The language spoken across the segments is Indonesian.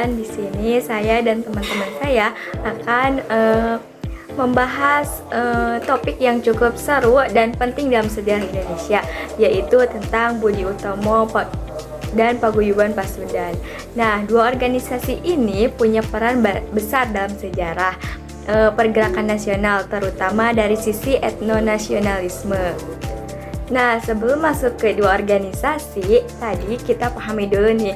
teman-teman, di sini saya dan teman-teman saya akan membahas topik yang cukup seru dan penting dalam sejarah Indonesia, yaitu tentang Budi Utomo dan Paguyuban Pasundan. Nah, dua organisasi ini punya peran besar dalam sejarah pergerakan nasional, terutama dari sisi etnonasionalisme. Nah, sebelum masuk ke dua organisasi, tadi kita pahami dulu nih,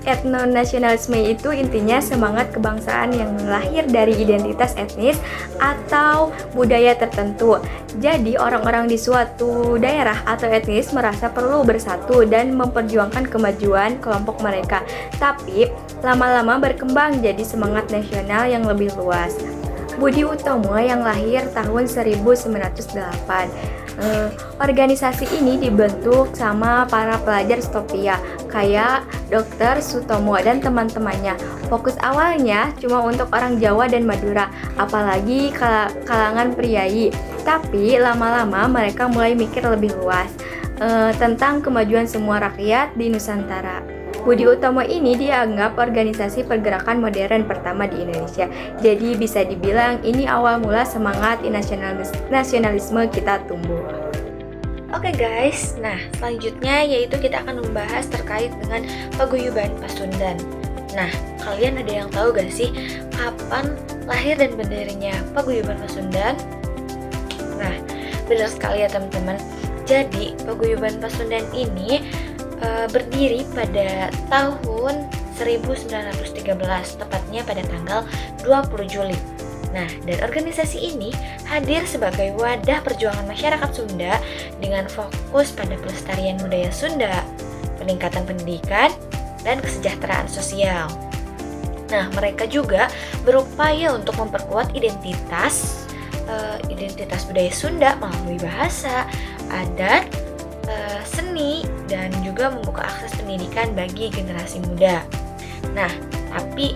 etnonasionalisme itu intinya semangat kebangsaan yang lahir dari identitas etnis atau budaya tertentu. Jadi, orang-orang di suatu daerah atau etnis merasa perlu bersatu dan memperjuangkan kemajuan kelompok mereka. Tapi, lama-lama berkembang jadi semangat nasional yang lebih luas. Budi Utomo yang lahir tahun 1908. Organisasi ini dibentuk sama para pelajar Stopia kayak Dr. Sutomo dan teman-temannya. Fokus awalnya cuma untuk orang Jawa dan Madura, apalagi kalangan priai. Tapi lama-lama mereka mulai mikir lebih luas tentang kemajuan semua rakyat di Nusantara. Budi Utomo ini dianggap organisasi pergerakan modern pertama di Indonesia. Jadi bisa dibilang ini awal mula semangat nasionalisme kita tumbuh. Oke guys, nah selanjutnya yaitu kita akan membahas terkait dengan Paguyuban Pasundan. Nah, kalian ada yang tahu gak sih kapan lahir dan berdirinya Paguyuban Pasundan? Nah, benar sekali ya teman-teman. Jadi Paguyuban Pasundan ini berdiri pada tahun 1913, tepatnya pada tanggal 20 Juli. Nah, dan organisasi ini hadir sebagai wadah perjuangan masyarakat Sunda dengan fokus pada pelestarian budaya Sunda, peningkatan pendidikan, dan kesejahteraan sosial. Nah, mereka juga berupaya untuk memperkuat identitas budaya Sunda melalui bahasa, adat, seni, dan juga membuka akses pendidikan bagi generasi muda. Nah, tapi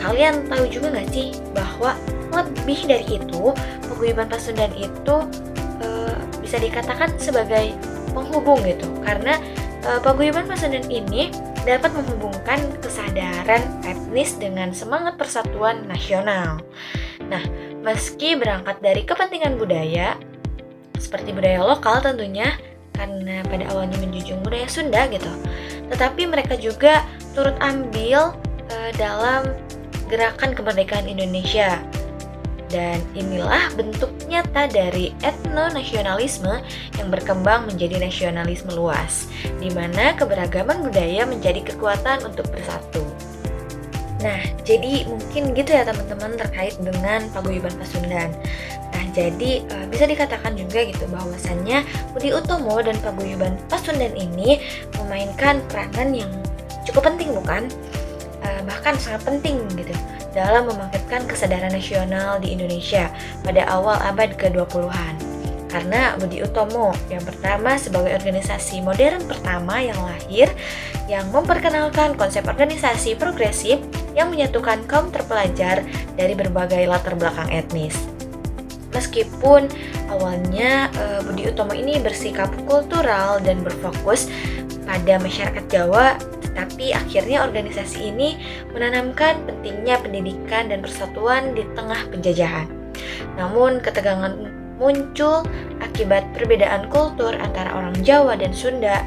kalian tahu juga nggak sih bahwa lebih dari itu, Paguyuban Pasundan itu bisa dikatakan sebagai penghubung gitu, karena Paguyuban Pasundan ini dapat menghubungkan kesadaran etnis dengan semangat persatuan nasional. Nah, meski berangkat dari kepentingan budaya, seperti budaya lokal tentunya, karena pada awalnya menjunjung budaya Sunda gitu, tetapi mereka juga turut ambil dalam gerakan kemerdekaan Indonesia. Dan inilah bentuk nyata dari etnonasionalisme yang berkembang menjadi nasionalisme luas, di mana keberagaman budaya menjadi kekuatan untuk bersatu. Nah, jadi mungkin gitu ya teman-teman terkait dengan Paguyuban Pasundan. Nah, jadi bisa dikatakan juga gitu bahwasannya Budi Utomo dan Paguyuban Pasundan ini memainkan peranan yang cukup penting bukan? Bahkan sangat penting gitu dalam membangkitkan kesadaran nasional di Indonesia pada awal abad ke-20-an. Karena Budi Utomo yang pertama sebagai organisasi modern pertama yang lahir yang memperkenalkan konsep organisasi progresif yang menyatukan kaum terpelajar dari berbagai latar belakang etnis. Meskipun awalnya Budi Utomo ini bersikap kultural dan berfokus pada masyarakat Jawa, tetapi akhirnya organisasi ini menanamkan pentingnya pendidikan dan persatuan di tengah penjajahan. Namun ketegangan muncul akibat perbedaan kultur antara orang Jawa dan Sunda.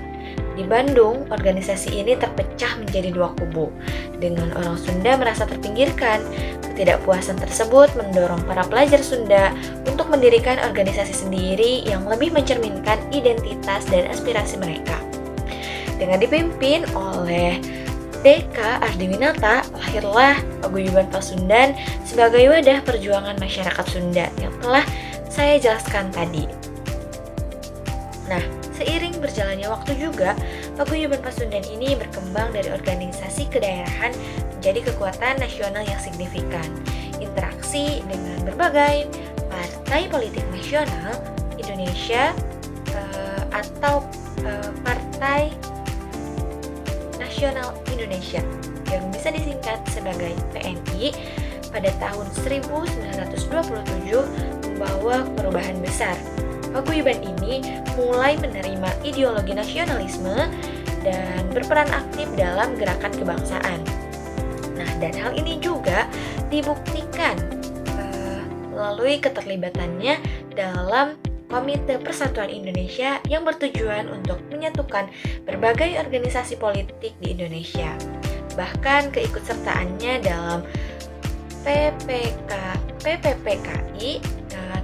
Di Bandung, organisasi ini terpecah menjadi dua kubu, dengan orang Sunda merasa terpinggirkan. Ketidakpuasan tersebut mendorong para pelajar Sunda untuk mendirikan organisasi sendiri yang lebih mencerminkan identitas dan aspirasi mereka. Dengan dipimpin oleh D.K. Ardiwinata, lahirlah Paguyuban Pasundan sebagai wadah perjuangan masyarakat Sunda yang telah saya jelaskan tadi. Nah, seiring berjalannya waktu juga, Paguyuban Pasundan ini berkembang dari organisasi kedaerahan menjadi kekuatan nasional yang signifikan. Interaksi dengan berbagai partai politik nasional Indonesia atau Partai Nasional Indonesia yang bisa disingkat sebagai PNI pada tahun 1927 membawa perubahan besar. Paguyuban ini mulai menerima ideologi nasionalisme dan berperan aktif dalam gerakan kebangsaan. dan hal ini juga dibuktikan melalui keterlibatannya dalam Komite Persatuan Indonesia yang bertujuan untuk menyatukan berbagai organisasi politik di Indonesia. Bahkan keikutsertaannya dalam PPPKI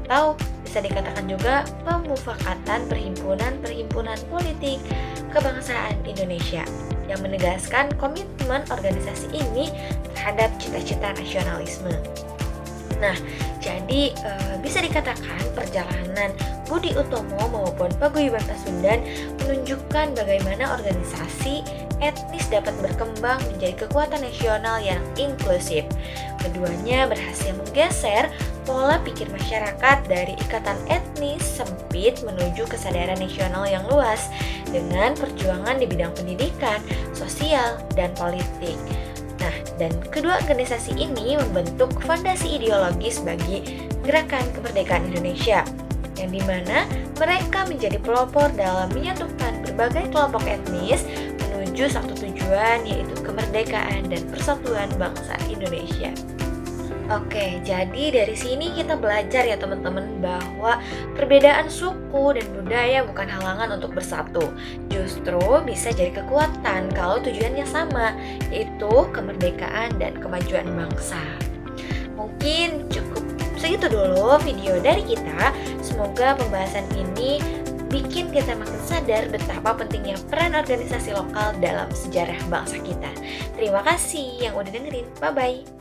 atau bisa dikatakan juga pemufakatan perhimpunan-perhimpunan politik kebangsaan Indonesia yang menegaskan komitmen organisasi ini terhadap cita-cita nasionalisme. Nah, jadi bisa dikatakan perjalanan Budi Utomo maupun Paguyuban Pasundan menunjukkan bagaimana organisasi etnis dapat berkembang menjadi kekuatan nasional yang inklusif. Keduanya berhasil menggeser pola pikir masyarakat dari ikatan etnis sempit menuju kesadaran nasional yang luas dengan perjuangan di bidang pendidikan, sosial, dan politik. Nah, dan kedua organisasi ini membentuk fondasi ideologis bagi Gerakan Kemerdekaan Indonesia, yang dimana mereka menjadi pelopor dalam menyatukan berbagai kelompok etnis menuju satu tujuan, yaitu kemerdekaan dan persatuan bangsa Indonesia. Oke, jadi dari sini kita belajar ya teman-teman bahwa perbedaan suku dan budaya bukan halangan untuk bersatu. Justru bisa jadi kekuatan kalau tujuannya sama, yaitu kemerdekaan dan kemajuan bangsa. Mungkin cukup segitu dulu video dari kita. Semoga pembahasan ini bikin kita makin sadar betapa pentingnya peran organisasi lokal dalam sejarah bangsa kita. Terima kasih yang udah dengerin. Bye-bye.